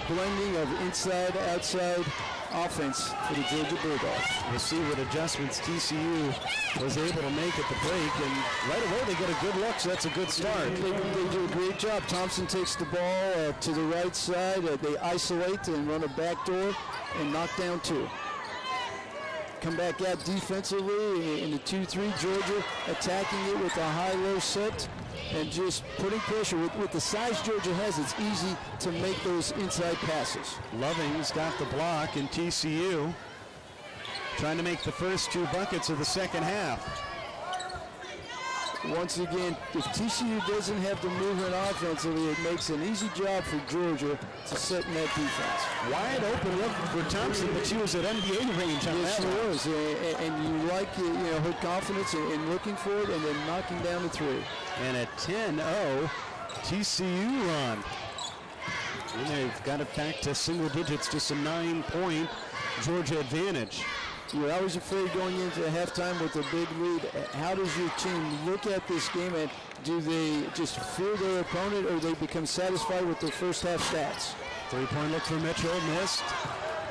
blending of inside, outside offense for the Georgia Bulldogs. We'll see what adjustments TCU was able to make at the break, and right away they get a good look, so that's a good start. They do a great job. Thompson takes the ball to the right side. They isolate and run a backdoor and knock down 2. Come back out defensively in the 2-3. Georgia attacking it with a high-low set and just putting pressure. With the size Georgia has, it's easy to make those inside passes. Loving's got the block, and TCU trying to make the first 2 buckets of the second half. Once again, if TCU doesn't have the movement offensively, it makes an easy job for Georgia to set in that defense. Wide open look for Thompson, but she was at NBA range on yes, that she was, and you like her confidence in looking for it and then knocking down the 3. And a 10-0 TCU run. And they've got it back to single digits, just a 9-point Georgia advantage. You're always afraid going into halftime with a big lead. How does your team look at this game, and do they just fear their opponent, or they become satisfied with their first half stats? 3-point look for Mitchell, missed.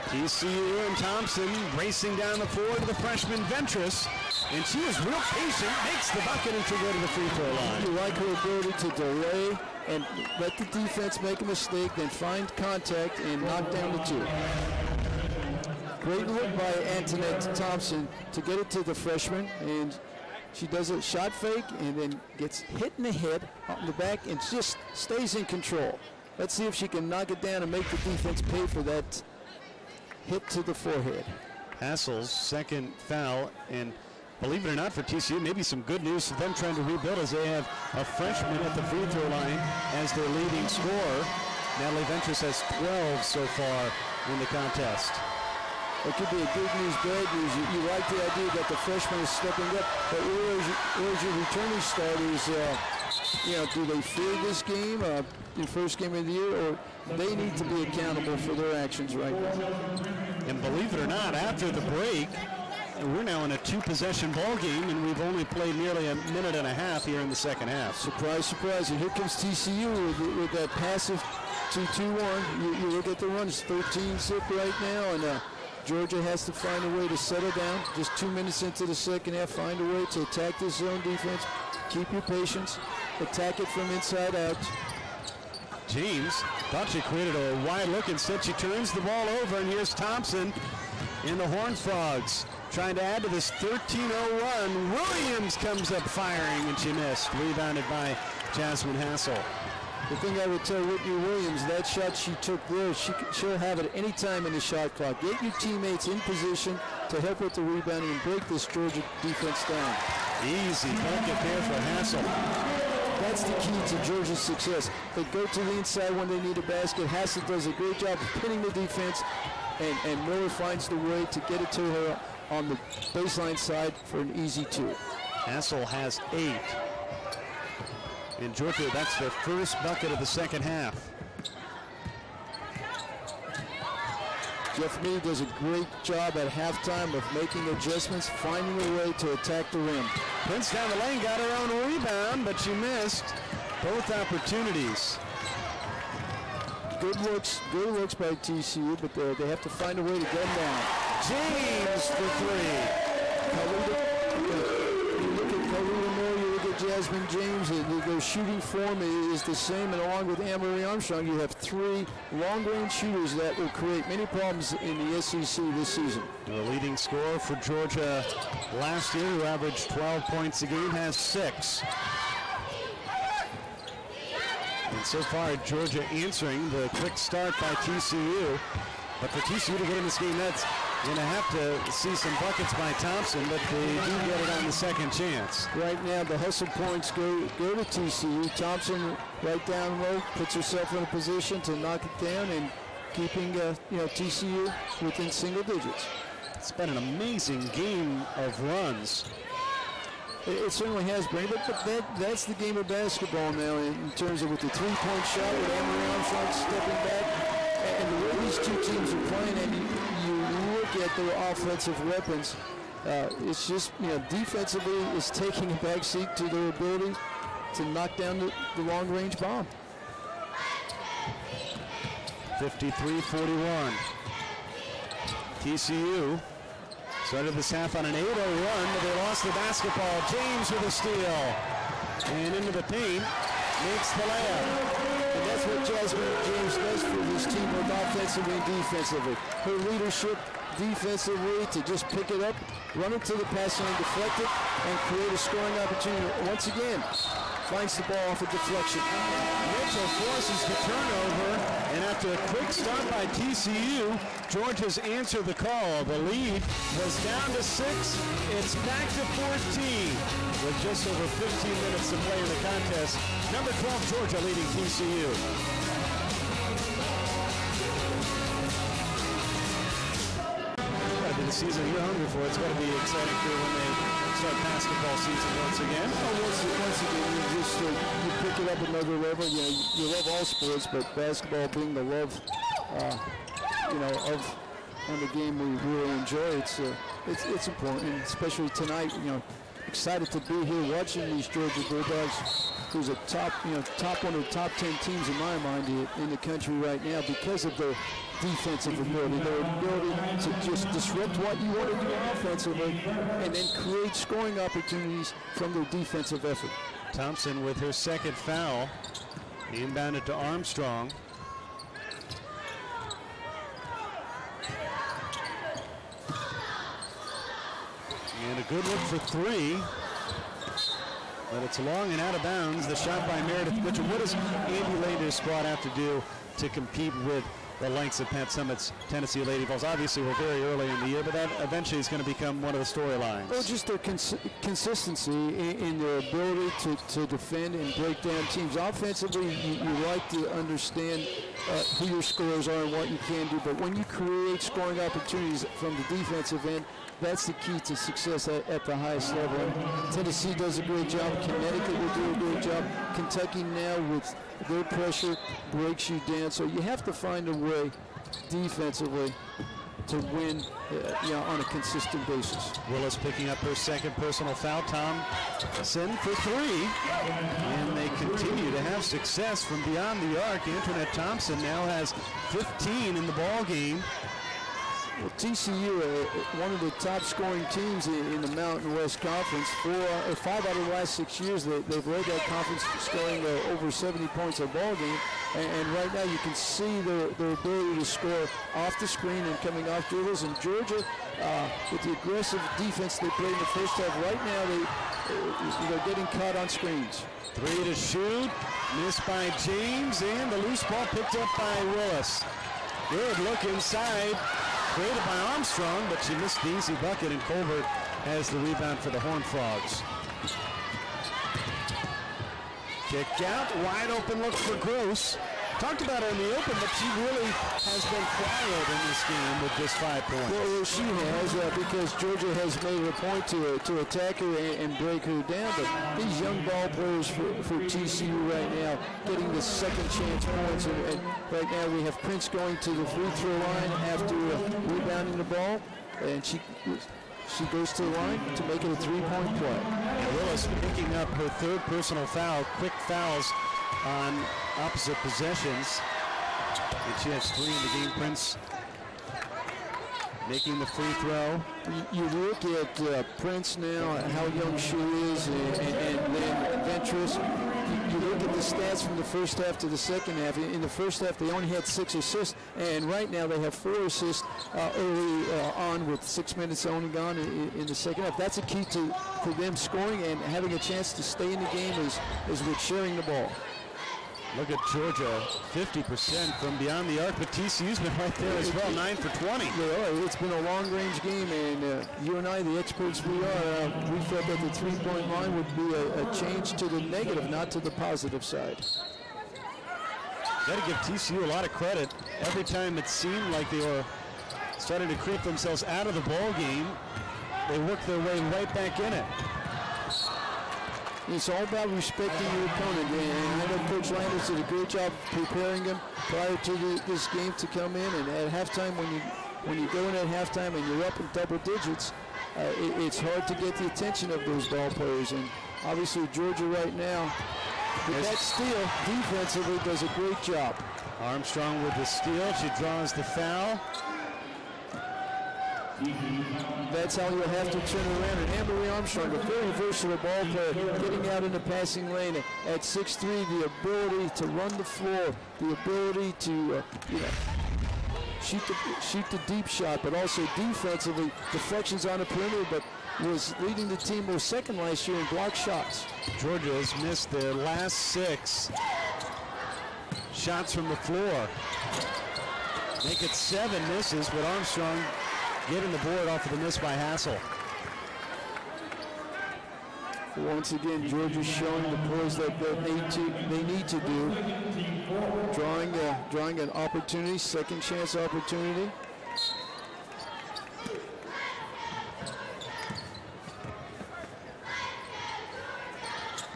TCU and Thompson racing down the floor to the freshman Ventress, and she was real patient, makes the bucket, and she'll go to the free throw line. You like her ability to delay and let the defense make a mistake, then find contact and knock down the 2. Great look by Antoinette Thompson to get it to the freshman, and she does a shot fake and then gets hit in the head on the back and just stays in control. Let's see if she can knock it down and make the defense pay for that hit to the forehead. Hassel's second foul, and believe it or not for TCU, maybe some good news for them trying to rebuild as they have a freshman at the free throw line as their leading scorer. Natalie Ventress has 12 so far in the contest. It could be a good news, bad news. You like the idea that the freshman is stepping up, but where's your returning starters? Do they fear this game, the first game of the year, or they need to be accountable for their actions right now? And believe it or not, after the break, we're now in a 2-possession ball game, and we've only played nearly a minute and a half here in the second half. Surprise, surprise. And here comes TCU with that passive 2-2-1. You look at the run, it's 13-zip right now, and Georgia has to find a way to settle down. Just 2 minutes into the second half, find a way to attack this zone defense. Keep your patience. Attack it from inside out. James thought she created a wide look. Instead, she turns the ball over, and here's Thompson in the Horned Frogs trying to add to this 13-0 run. Williams comes up firing, and she missed. Rebounded by Jasmine Hassel. The thing I would tell Whitney Williams, that shot she took there, she'll have it any time in the shot clock. Get your teammates in position to help with the rebounding and break this Georgia defense down. Easy bucket there for Hassel. That's the key to Georgia's success. They go to the inside when they need a basket. Hassel does a great job of pinning the defense, and Miller finds the way to get it to her on the baseline side for an easy 2. Hassel has 8. In Georgia, that's their first bucket of the second half. Jeff Mead does a great job at halftime of making adjustments, finding a way to attack the rim. Prince down the lane, got her own rebound, but she missed both opportunities. Good looks by TCU, but they have to find a way to get them down. James for 3. You look at Kalita Moore, you look at Jasmine James, their shooting form is the same, and along with Anne-Marie Armstrong, you have 3 long-range shooters that will create many problems in the SEC this season. The leading scorer for Georgia last year, who averaged 12 points a game, has 6. And so far, Georgia answering the quick start by TCU. But for TCU to get in this game, that's going to have to see some buckets by Thompson, but they do get it on the second chance. Right now, the hustle points go to TCU. Thompson right down low, puts herself in a position to knock it down and keeping TCU within single digits. It's been an amazing game of runs. It certainly has, Brady, but that's the game of basketball now in terms of with the three-point shot with Anne-Marie Armstrong stepping back. And the way these two teams are playing, and you look at their offensive weapons, it's just, defensively is taking a back seat to their ability to knock down the long-range bomb. 53-41. TCU started this half on an 8-0 run, but they lost the basketball. James with a steal. And into the paint, makes the layup. And that's what Jasmine James does for this team, both offensively and defensively. Her leadership defensively to just pick it up, run it to the pass lane, deflect it, and create a scoring opportunity. Once again, finds the ball off a deflection. Mitchell forces the turnover, and after a quick start by TCU, Georgia's answered the call. The lead was down to 6. It's back to 14 with just over 15 minutes to play in the contest. Number 12, Georgia leading TCU. It's got to be the season you're hungry for. It's got to be exciting for when they start basketball season once again. Once again, you pick it up another level. You love all sports, but basketball being the love, of on the game we really enjoy. It's important, especially tonight. Excited to be here watching these Georgia Bulldogs, who's a top one of the top 10 teams in my mind in the country right now because of their defensive ability, their ability to just disrupt what you want to do offensively and then create scoring opportunities from their defensive effort. Thompson with her second foul, inbounded to Armstrong. And a good look for 3. But it's long and out of bounds. The shot by Meredith Mitchell. What does Andy Lander's squad have to do to compete with the lengths of Pat Summit's Tennessee Lady Vols? Obviously, we're very early in the year, but that eventually is going to become one of the storylines. Well, just their consistency in their ability to defend and break down teams. Offensively, you like to understand who your scorers are and what you can do, but when you create scoring opportunities from the defensive end, that's the key to success at the highest level. And Tennessee does a great job. Connecticut will do a great job. Kentucky now with their pressure breaks you down. So you have to find a way defensively to win on a consistent basis. Willis picking up her second personal foul. Thompson for 3. And they continue to have success from beyond the arc. Antoinette Thompson now has 15 in the ball game. Well, TCU, one of the top scoring teams in the Mountain West Conference. 5 out of the last 6 years, they've led that conference scoring over 70 points a ball game. And right now you can see their ability to score off the screen and coming off dribbles. And Georgia, with the aggressive defense they played in the first half, right now they're getting caught on screens. 3 to shoot, missed by James, and the loose ball picked up by Willis. Good look inside. Created by Armstrong, but she missed the easy bucket, and Colbert has the rebound for the Horned Frogs. Kicked out, wide open look for Gross. Talked about her in the open, but she really has been quiet in this game with just 5 points. Well, she has, because Georgia has made it a point to attack her and break her down. But these young ball players for TCU right now getting the second chance points. And right now we have Prince going to the free throw line after rebounding the ball. And she goes to the line to make it a 3-point play. And Willis picking up her third personal foul, quick fouls on opposite possessions. And she has 3 in the game. Prince making the free throw. You look at Prince now, how young she is, and then Ventress. You look at the stats from the first half to the second half. In the first half, they only had 6 assists, and right now they have 4 assists early on with 6 minutes only gone in the second half. That's a key to them scoring and having a chance to stay in the game is with sharing the ball. Look at Georgia, 50% from beyond the arc, but TCU's been right there as well, 9 for 20. Yeah, it's been a long-range game, and you and I, the experts we are, we felt that the 3-point line would be a change to the negative, not to the positive side. Got to give TCU a lot of credit. Every time it seemed like they were starting to creep themselves out of the ball game, they worked their way right back in it. It's all about respecting your opponent, and I know Coach Landers did a great job preparing them prior to this game to come in. And at halftime, when you go in at halftime and you're up in double digits, it's hard to get the attention of those ball players. And obviously, Georgia right now But that steal defensively does a great job. Armstrong with the steal. She draws the foul. That's how you'll have to turn around. And Anne-Marie Armstrong, a very versatile ball player, getting out in the passing lane at 6'3", the ability to run the floor, the ability to shoot the deep shot, but also defensively, deflections on the perimeter, but was leading the team, was second last year in block shots. Georgia has missed their last 6 shots from the floor. Make it 7 misses, but Armstrong getting the board off of the miss by Hassel. Once again, Georgia showing the poise that they need to do. Drawing an opportunity, second chance opportunity.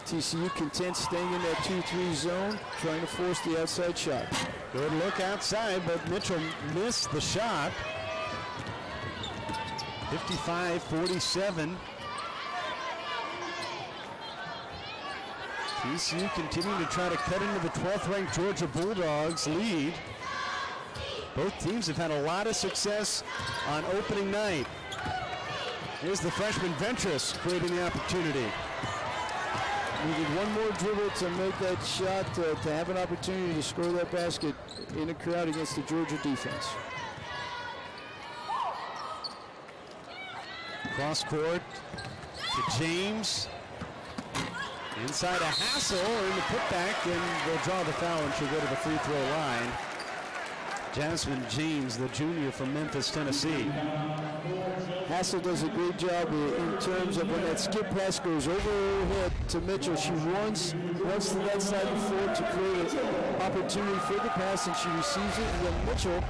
TCU content staying in that 2-3 zone, trying to force the outside shot. Good look outside, but Mitchell missed the shot. 55-47. TCU continuing to try to cut into the 12th ranked Georgia Bulldogs lead. Both teams have had a lot of success on opening night. Here's the freshman Ventress creating the opportunity. Needed one more dribble to make that shot, to have an opportunity to score that basket in a crowd against the Georgia defense. Cross court to James. Inside a Hassel in the putback, and they'll draw the foul and she'll go to the free throw line. Jasmine James, the junior from Memphis, Tennessee. Hassel does a great job in terms of when that skip pass goes over her head to Mitchell. She runs to that side of the floor to create an opportunity for the pass, and she receives it, and then Mitchell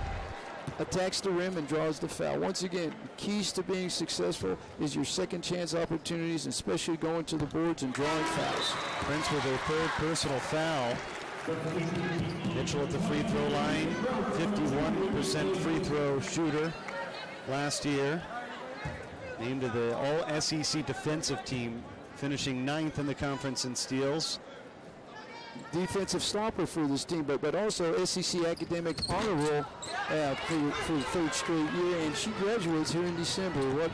attacks the rim and draws the foul. Once again, keys to being successful is your second chance opportunities, and especially going to the boards and drawing fouls. Prince with her third personal foul. Mitchell at the free throw line, 51% free throw shooter last year. Named to the All-SEC defensive team, finishing 9th in the conference in steals. Defensive stopper for this team, but also SEC academic honor roll for the third straight year, and she graduates here in December.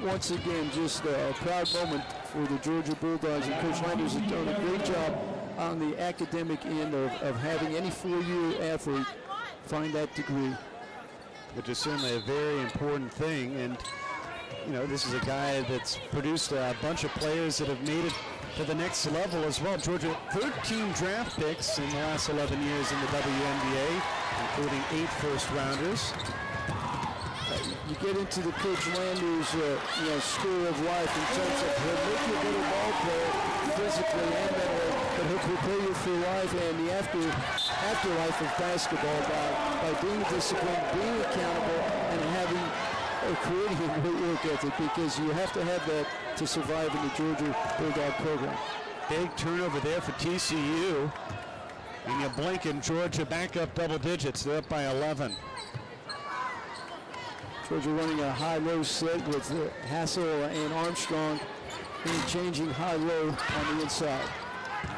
Once again, just a proud moment for the Georgia Bulldogs, and Coach Landers has done a great job on the academic end of having any 4-year athlete find that degree. Which is certainly a very important thing, and you know, this is a guy that's produced a bunch of players that have made it to the next level as well. Georgia, 13 draft picks in the last 11 years in the WNBA, including 8 first-rounders. You get into the Coach Landers, school of life in terms of he'll make you a better ball player physically and mentally, but he'll prepare you for life and the afterlife of basketball by being disciplined, being accountable, and creating a great work ethic, because you have to have that to survive in the Georgia Bulldog program. Big turnover there for TCU. And you blink and Georgia back up double digits. They're up by 11. Georgia running a high-low set with Hassel and Armstrong interchanging high-low on the inside.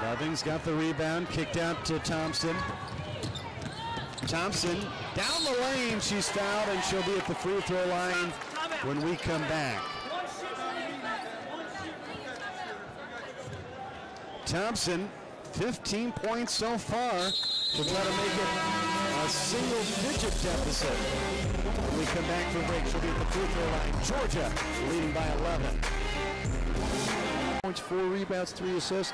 Loving's got the rebound, kicked out to Thompson. Thompson down the lane, she's fouled, and she'll be at the free throw line when we come back. Thompson, 15 points so far to try to make it a single-digit deficit. When we come back from break, she'll be at the free throw line. Georgia leading by 11. Points, 4 rebounds, 3 assists.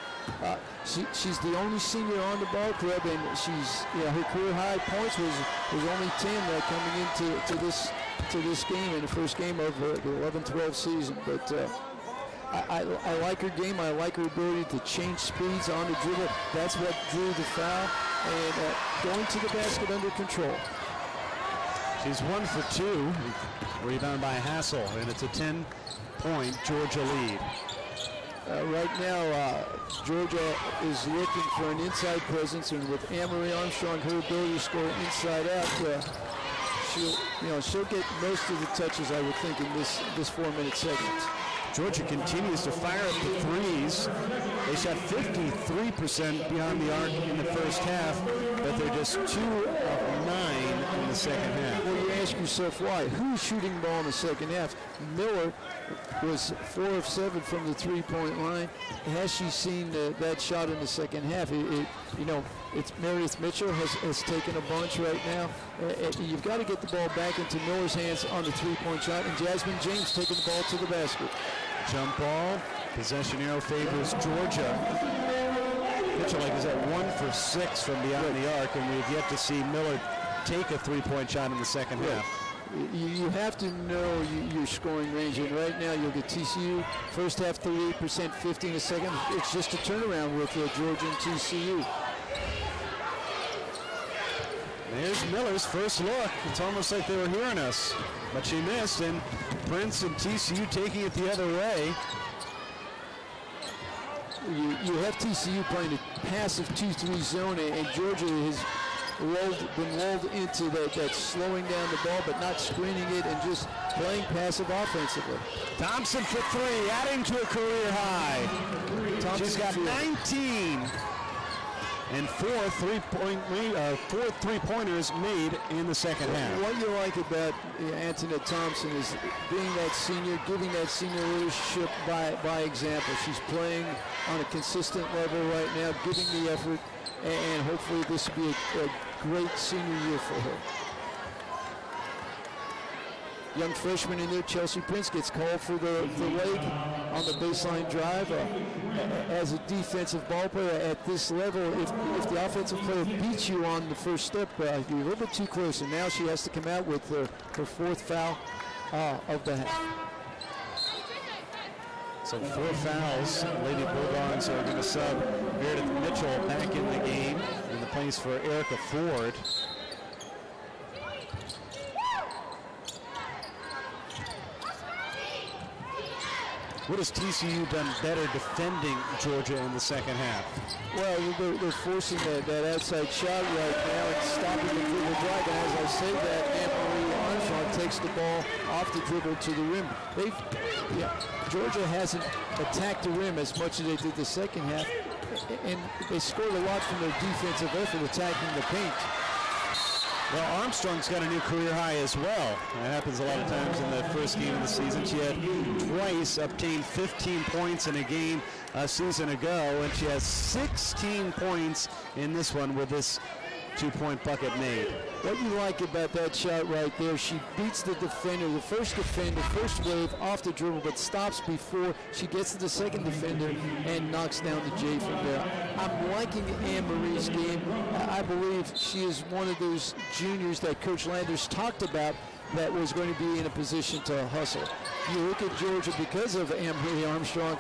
She's the only senior on the ball club, and she's her career high points was only 10 coming into this game, in the first game of the 11-12 season. But I like her game. I like her ability to change speeds on the dribble. That's what drew the foul, and going to the basket under control. She's 1 for 2. Rebound by Hassel, and it's a 10-point Georgia lead. Right now, Georgia is looking for an inside presence, and with Anne-Marie Armstrong, her ability to score inside out, she'll get most of the touches, I would think, in this 4-minute segment. Georgia continues to fire up the threes. They shot 53% beyond the arc in the first half, but they're just 2 of 9 in the second half. Well, you ask yourself why. Who's shooting the ball in the second half? Miller was 4 of 7 from the three-point line. Has she seen that shot in the second half? It's Meredith Mitchell has taken a bunch right now. You've got to get the ball back into Miller's hands on the three-point shot, and Jasmine James taking the ball to the basket. Jump ball. Possession arrow favors Georgia. Mitchell is at 1 for 6 from beyond the arc, and we've yet to see Miller take a three-point shot in the second half. You have to know your scoring range, and right now you'll get TCU first half 38%, 50 in the second. It's just a turnaround with Georgia and TCU. There's Miller's first look. It's almost like they were hearing us, but she missed, and Prince and TCU taking it the other way. You have TCU playing a passive 2-3 zone, and Georgia has been lulled into that slowing down the ball, but not screening it and just playing passive offensively. Thompson for 3, adding to a career high. She's got 19 and 4 three-pointers made in the second half. What you like about Antoinette Thompson is being that senior, giving that senior leadership by example. She's playing on a consistent level right now, giving the effort, and hopefully this will be a great senior year for her. Young freshman in there, Chelsea Prince, gets called for the leg on the baseline drive. As a defensive ball player at this level, if the offensive player beats you on the first step, you're a little bit too close, and now she has to come out with her 4th foul of the half. So 4 fouls. Lady Bulldogs are going to sub Meredith Mitchell back in the game in the place for Erica Ford. What has TCU done better defending Georgia in the second half? Well, they're forcing that outside shot right now and stopping the dribble drive. And as I say that, Anne-Marie Armstrong takes the ball off the dribble to the rim. Georgia hasn't attacked the rim as much as they did the second half, and they scored a lot from their defensive effort attacking the paint. Well, Armstrong's got a new career high as well. That happens a lot of times in the first game of the season. She had twice obtained 15 points in a game a season ago, and she has 16 points in this one with this 2-point bucket made. What you like about that shot right there, she beats the defender, the first wave off the dribble, but stops before she gets to the second defender and knocks down the J from there. I'm liking Anne-Marie's game. I believe she is one of those juniors that Coach Landers talked about that was going to be in a position to hustle. You look at Georgia, because of Anne-Marie Armstrong,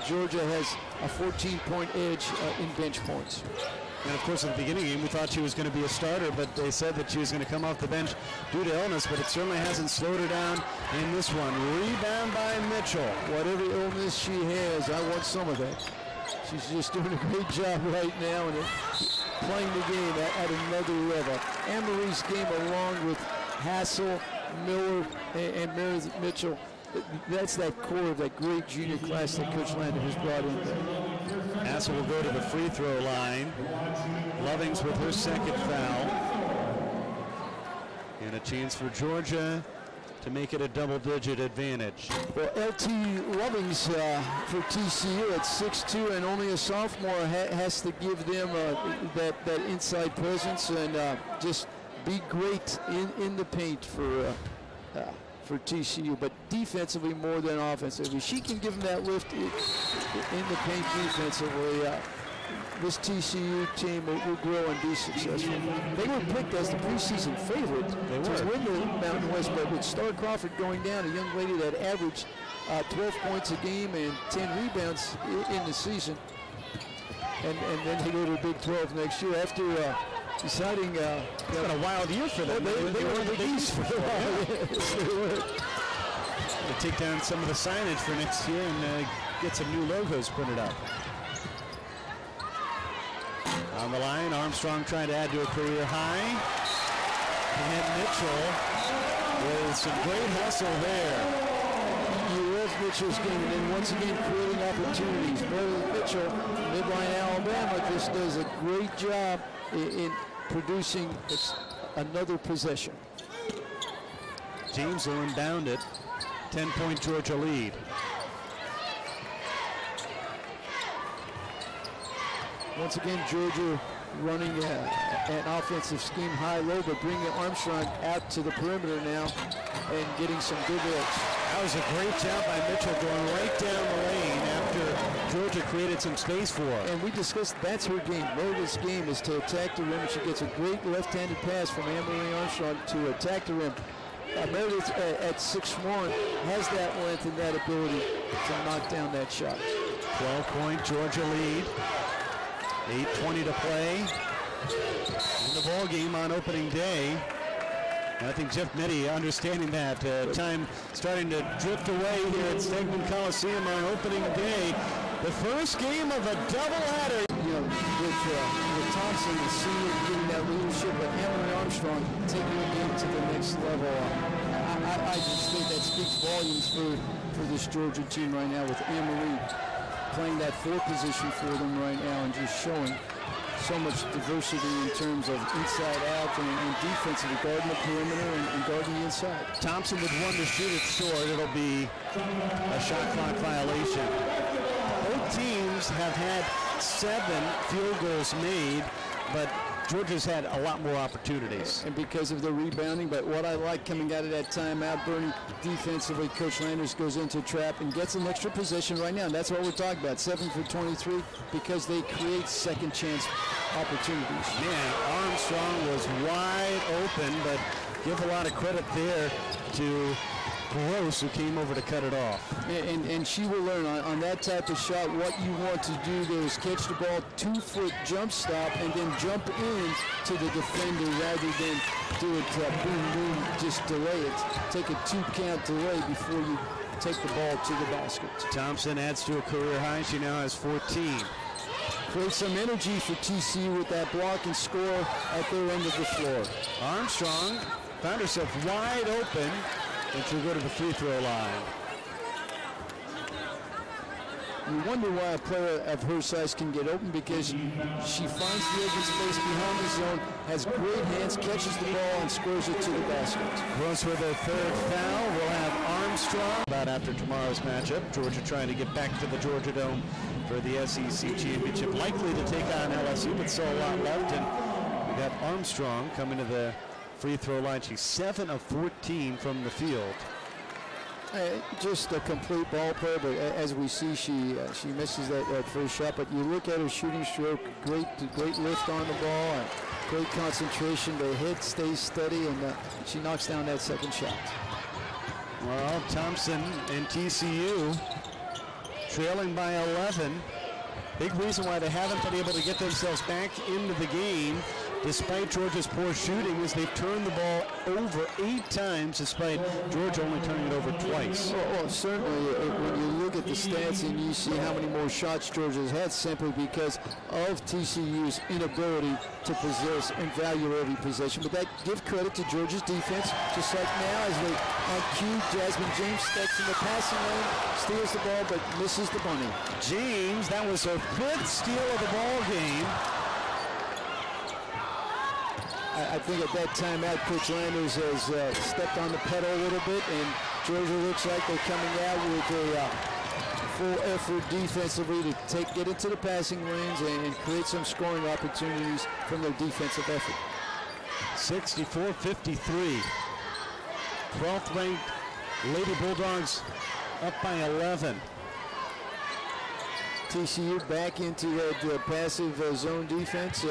Georgia has a 14-point edge in bench points. And, of course, at the beginning of the game, we thought she was going to be a starter, but they said that she was going to come off the bench due to illness, but it certainly hasn't slowed her down in this one. Rebound by Mitchell. Whatever illness she has, I want some of that. She's just doing a great job right now and playing the game at another level. Anne-Marie's game, along with Hassel, Miller, and Meredith Mitchell, that's that core of that great junior class that Coach Lander has brought in there. Hassel will go to the free throw line. Lovings with her second foul. And a chance for Georgia to make it a double-digit advantage. Well, LT Lovings for TCU at 6'2", and only a sophomore, has to give them that inside presence and just be great in the paint for TCU, but defensively more than offensively. She can give them that lift in the paint defensively. This TCU team will grow and be successful. They were picked as the preseason favorite to win the Mountain West, but with Star Crawford going down, a young lady that averaged 12 points a game and 10 rebounds in the season, and then they go to the Big 12 next year after deciding. It's been a wild year for them. They were in the Big East for a while. Yes, they were. To take down some of the signage for next year and get some new logos printed up. On the line, Armstrong trying to add to a career high. And Mitchell with some great hustle there. You have Mitchell's game, and then once again creating opportunities. Meredith Mitchell, Midline, Alabama, just does a great job in producing another possession. James will inbound it. 10-point Georgia lead. Once again, Georgia running an offensive scheme high-low, but bringing Armstrong out to the perimeter now and getting some good looks. That was a great job by Mitchell going right down the lane after Georgia created some space for her. And we discussed that's her game. Meredith's game is to attack the rim, and she gets a great left-handed pass from Anne-Marie Armstrong to attack the rim. Meredith at 6'1" has that length and that ability to knock down that shot. 12-point Georgia lead. 8:20 to play in the ball game on opening day. And I think Jeff Mitty understanding that time starting to drift away here at Stegman Coliseum on opening day. The first game of a doubleheader. You know, with Thompson, the senior, getting that leadership, but Anne-Marie Armstrong taking the game to the next level. I just think that speaks volumes for this Georgia team right now, with Anne-Marie playing that 4 position for them right now and just showing so much diversity in terms of inside out and defensively guarding the perimeter and guarding the inside. Thompson with 1 to shoot it short. It'll be a shot clock violation. Both teams have had 7 field goals made, but Georgia's had a lot more opportunities. And because of the rebounding, but what I like coming out of that timeout, Bernie, defensively, Coach Landers goes into a trap and gets an extra possession right now. And that's what we're talking about, 7 for 23, because they create second chance opportunities. Man, Armstrong was wide open, but give a lot of credit there to Gross, who came over to cut it off. And she will learn on that type of shot. What you want to do there is catch the ball, 2-foot jump stop, and then jump in to the defender rather than do it boom, boom, just delay it. Take a 2-count delay before you take the ball to the basket. Thompson adds to a career high. She now has 14. Create some energy for TCU with that block and score at their end of the floor. Armstrong found herself wide open, and she'll go to the free throw line. You wonder why a player of her size can get open, because she finds the open space behind the zone, has great hands, catches the ball, and scores it to the basket. Gross with her 3rd foul. We'll have Armstrong. About after tomorrow's matchup, Georgia trying to get back to the Georgia Dome for the SEC Championship. Likely to take on LSU, but still a lot left. And we got Armstrong coming to the free throw line. She's 7 of 14 from the field. Just a complete ball player, but as we see, she misses that first shot. But you look at her shooting stroke, great lift on the ball, and great concentration. The head stays steady, and she knocks down that second shot. Well, Thompson and TCU trailing by 11. Big reason why they haven't been able to get themselves back into the game, despite Georgia's poor shooting, is they've turned the ball over 8 times, despite Georgia only turning it over twice. Well, certainly, when you look at the stats and you see how many more shots Georgia's had, simply because of TCU's inability to possess and value every possession. But that give credit to Georgia's defense, just like now as they on cue, Jasmine James steps in the passing lane, steals the ball, but misses the bunny. James, that was her 5th steal of the ball game. I think at that timeout, Coach Landers has stepped on the pedal a little bit, and Georgia looks like they're coming out with a full effort defensively to get into the passing lanes and create some scoring opportunities from their defensive effort. 64-53. 12th ranked Lady Bulldogs up by 11. TCU back into the passive zone defense.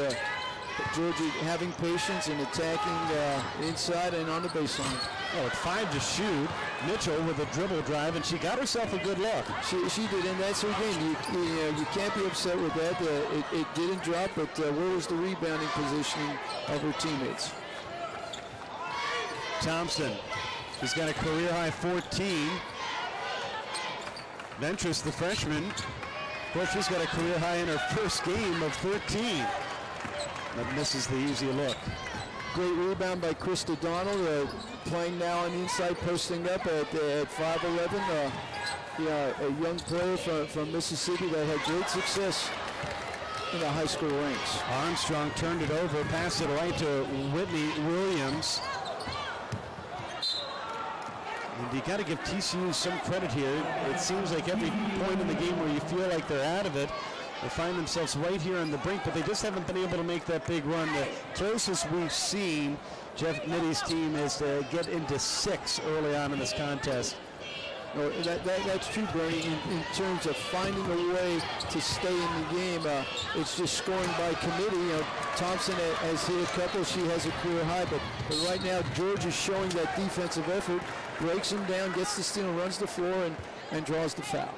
Georgia having patience and attacking inside and on the baseline. Oh, with 5 to shoot. Mitchell with a dribble drive, and she got herself a good look. She did, and that's her game. You can't be upset with that. It didn't drop, but where was the rebounding positioning of her teammates? Thompson, she's got a career-high 14. Ventress, the freshman, of course, she's got a career-high in her first game of 13. That misses the easy look. Great rebound by Krista Donald, playing now on the inside, posting up at 5'11". a young player from Mississippi that had great success in the high school ranks. Armstrong turned it over, passed it away to Whitney Williams. And you got to give TCU some credit here. It seems like every point in the game where you feel like they're out of it, they find themselves right here on the brink, but they just haven't been able to make that big run. The closest we've seen Jeff Nitty's team is to get into 6 early on in this contest. No, that's true, Bernie, in terms of finding a way to stay in the game. It's just scoring by committee. Thompson has hit a couple. She has a career high, but right now Georgia's showing that defensive effort, breaks him down, gets the steal, runs the floor, and draws the foul.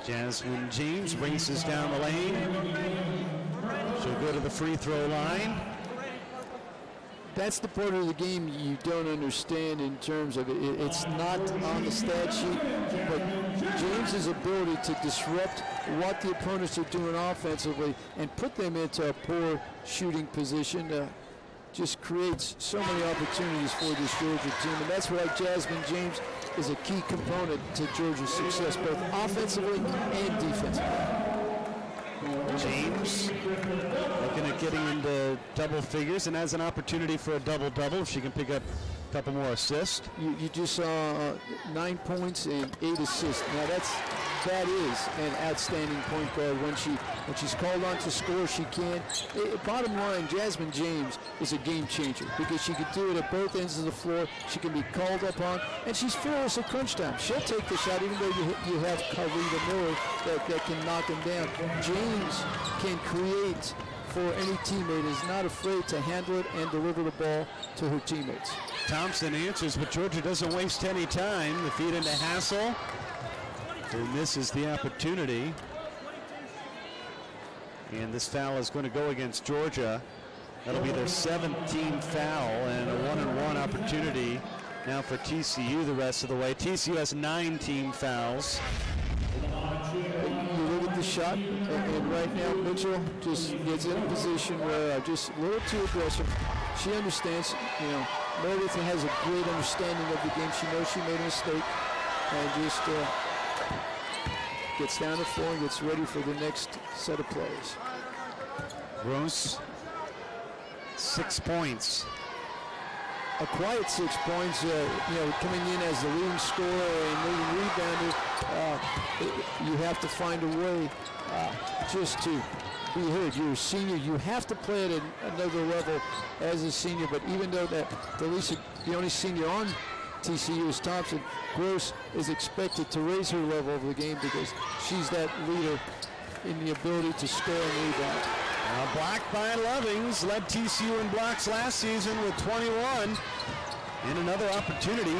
Jasmine James races down the lane. She'll go to the free throw line. That's the part of the game you don't understand in terms of it. It's not on the stat sheet, but James's ability to disrupt what the opponents are doing offensively and put them into a poor shooting position just creates so many opportunities for this Georgia team. And that's why Jasmine James is a key component to Georgia's success, both offensively and defensively. James looking at getting into double figures and has an opportunity for a double-double if she can pick up a couple more assists. You just saw 9 points and 8 assists. Now that is an outstanding point guard. When she's called on to score, she can. Bottom line, Jasmine James is a game changer because she can do it at both ends of the floor. She can be called upon, and she's fearless at crunch time. She'll take the shot even though you have Karita Miller that can knock him down. James can create for any teammate, is not afraid to handle it and deliver the ball to her teammates. Thompson answers, but Georgia doesn't waste any time. The feed into Hassel. Who misses the opportunity. And this foul is going to go against Georgia. That'll be their 17th foul and a 1-and-1 opportunity now for TCU the rest of the way. TCU has 9 team fouls. You look at the shot, and right now Mitchell just gets in a position where just a little too aggressive. She understands, Meredith has a great understanding of the game. She knows she made a mistake and just gets down the floor and gets ready for the next set of plays. Gross, 6 points. A quiet 6 points, coming in as the leading scorer and leading rebounder. You have to find a way just to be heard. You're a senior. You have to play at another level as a senior. But even though the only senior on TCU is Thompson, Gross is expected to raise her level of the game because she's that leader in the ability to score and rebound. Blocked by Lovings, led TCU in blocks last season with 21. And another opportunity.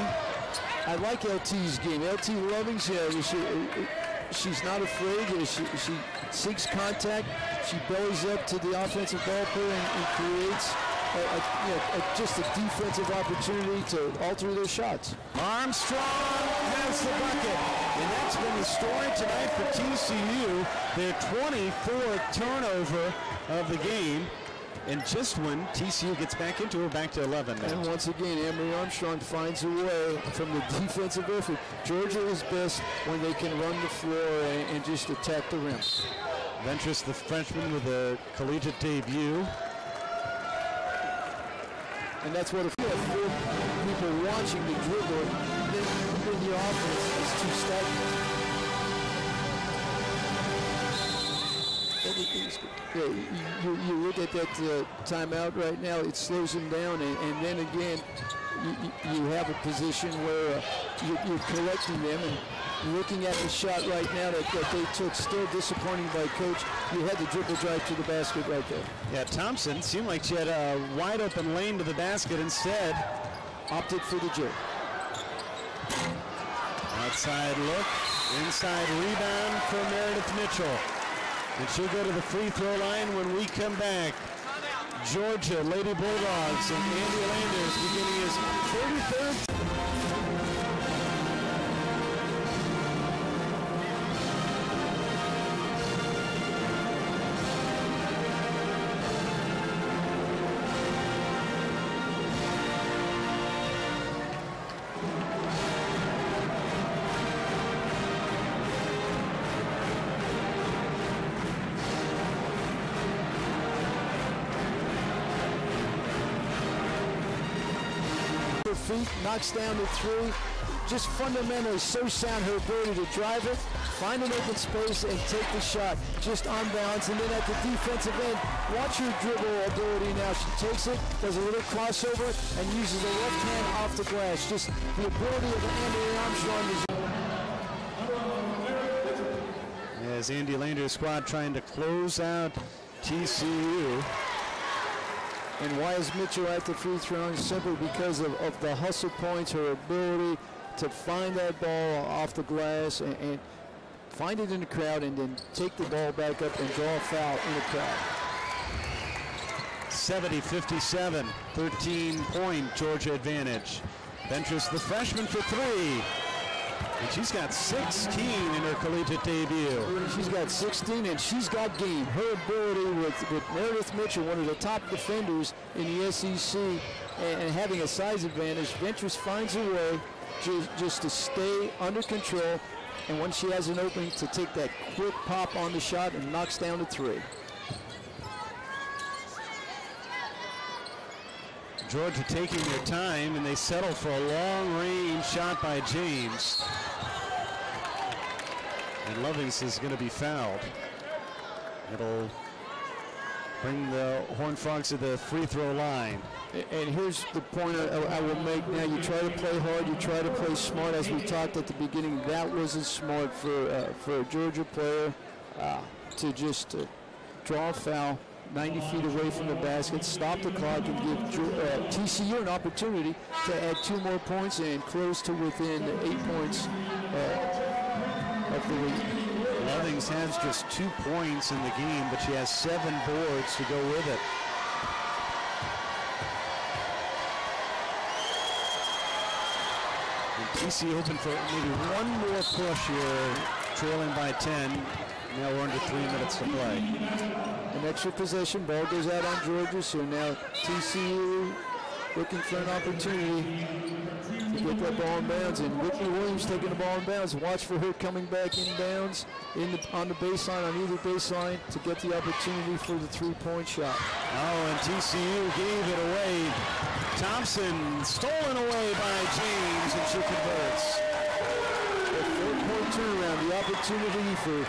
I like LT's game. LT Lovings, she's not afraid. She seeks contact. She bellies up to the offensive ball player and creates just a defensive opportunity to alter their shots. Armstrong has the bucket, and that's been the story tonight for TCU. Their 24th turnover of the game, and just when TCU gets back into it, back to 11 now. And once again, Emery Armstrong finds a way from the defensive effort. Georgia is best when they can run the floor and just attack the rim. Ventress, the freshman, with a collegiate debut. And that's what if you have 4 people watching the dribble, then your offense is too stagnant. You look at that timeout right now, it slows them down, and then again, you have a position where you're collecting them and looking at the shot right now that they took, still disappointing by coach. You had the dribble drive to the basket right there. Yeah, Thompson seemed like she had a wide open lane to the basket, instead opted for the jerk. Outside look, inside rebound for Meredith Mitchell. And she'll go to the free throw line when we come back. Georgia Lady Bulldogs and Andy Landers beginning his 33rd. feet, knocks down the three. Just fundamentally so sound, her ability to drive it, find an open space, and take the shot just on balance. And then at the defensive end, watch her dribble ability now. She takes it, does a little crossover, and uses the left hand off the glass. Just the ability of Andy Armstrong is... As Andy Lander's squad trying to close out TCU. And why is Mitchell at the free throw line? Simply because of the hustle points, her ability to find that ball off the glass and find it in the crowd and then take the ball back up and draw a foul in the crowd. 70-57, 13-point Georgia advantage. Ventris, the freshman, for three. And she's got 16 in her collegiate debut. She's got 16, and she's got game. Her ability with Meredith Mitchell, one of the top defenders in the SEC, and having a size advantage, Ventris finds a way just to stay under control, and when she has an opening, to take that quick pop on the shot and knocks down the three. Georgia taking their time, and they settle for a long-range shot by James. And Lovings is going to be fouled. It'll bring the Horned Frogs to the free throw line. And here's the point I will make now. You try to play hard, you try to play smart. As we talked at the beginning, that wasn't smart for a Georgia player to just draw a foul 90 feet away from the basket, stop the clock, and give TCU an opportunity to add 2 more points and close to within 8 points of the lead. Lovings has just 2 points in the game, but she has 7 boards to go with it. TCU hoping for maybe one more push here, trailing by 10. Now we're under 3 minutes to play. An extra possession, ball goes out on Georgia, so now TCU looking for an opportunity to get that ball in bounds. And Whitney Williams taking the ball in bounds. Watch for her coming back in bounds on the baseline, on either baseline, to get the opportunity for the 3-point shot. Oh, and TCU gave it away. Thompson stolen away by James, and she converts. A 4-point turnaround, the opportunity for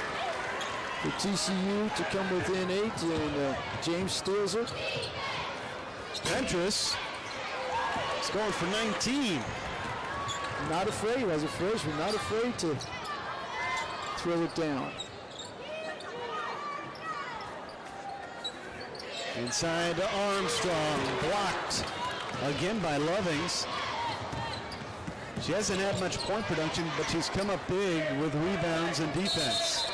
TCU to come within 8, and James steals it. Ventris is going for 19. Not afraid, as a freshman, not afraid to throw it down. Inside to Armstrong, blocked again by Lovings. She hasn't had much point production, but she's come up big with rebounds and defense.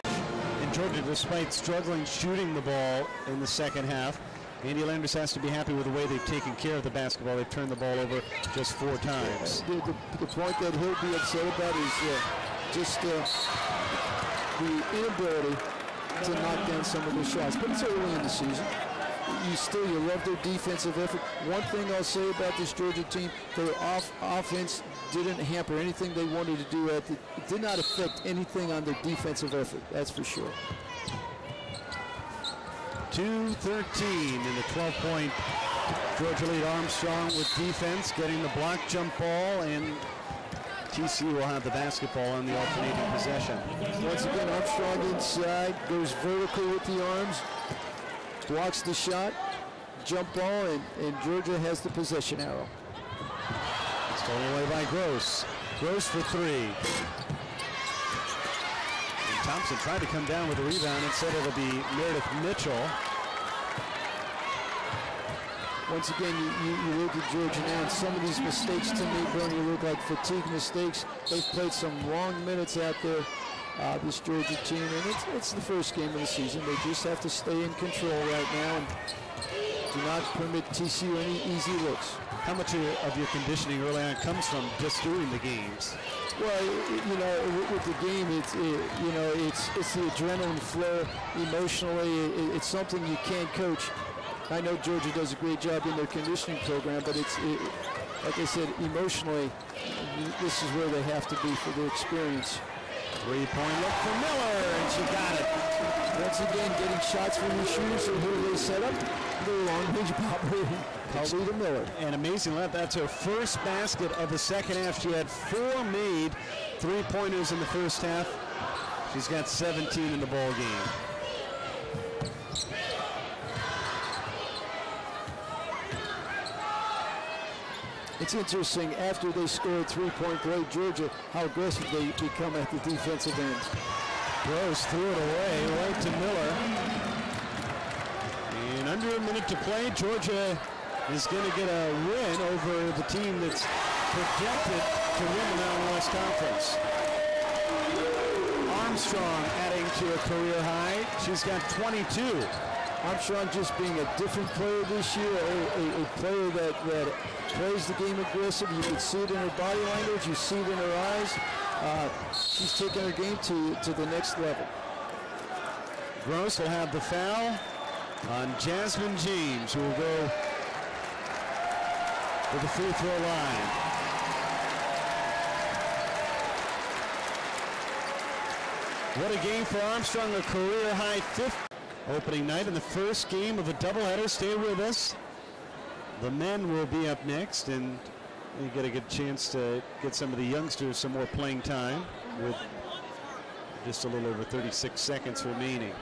And Georgia, despite struggling shooting the ball in the second half, Andy Landers has to be happy with the way they've taken care of the basketball. They've turned the ball over just 4 times. The point that he'll be upset about is just the inability to knock down some of the shots. But it's early in the season. You love their defensive effort. One thing I'll say about this Georgia team, their offense didn't hamper anything they wanted to do. It did not affect anything on their defensive effort, that's for sure. 2:13 in the 12-point Georgia lead. Armstrong with defense, getting the block jump ball, and TCU will have the basketball on the alternating possession. Once again, Armstrong inside, goes vertical with the arms, blocks the shot, jump ball, and Georgia has the possession arrow. Stolen away by Gross. Gross for 3. And Thompson tried to come down with a rebound. Instead, it'll be Meredith Mitchell. Once again, you look at Georgia now, and some of these mistakes to me, Bernie, look like fatigue mistakes. They've played some long minutes out there, this Georgia team, and it's the first game of the season. They just have to stay in control right now and do not permit TCU any easy looks. How much of your conditioning early on comes from just doing the games? Well, with the game, it's the adrenaline flow emotionally. It's something you can't coach. I know Georgia does a great job in their conditioning program, but like I said, emotionally, this is where they have to be for their experience. Three-point look for Miller, and she got it. Once again, getting shots from the shooters. So here they set up the long-range popper, Paulita Miller. And amazing, that's her first basket of the second half. She had 4 made three-pointers in the first half. She's got 17 in the ball game. It's interesting, after they scored 3-point play, Georgia, how aggressive they become at the defensive end. Gross threw it away, right to Miller. And under a minute to play, Georgia is going to get a win over the team that's projected to win the Mountain West Conference. Armstrong adding to a career high. She's got 22. Armstrong just being a different player this year, a player that plays the game aggressive. You can see it in her body language. You see it in her eyes. She's taking her game to the next level. Gross will have the foul on Jasmine James, who will go to the free throw line. What a game for Armstrong, a career high 5th opening night in the first game of a doubleheader. Stay with us. The men will be up next, and you get a good chance to get some of the youngsters some more playing time with just a little over 36 seconds remaining.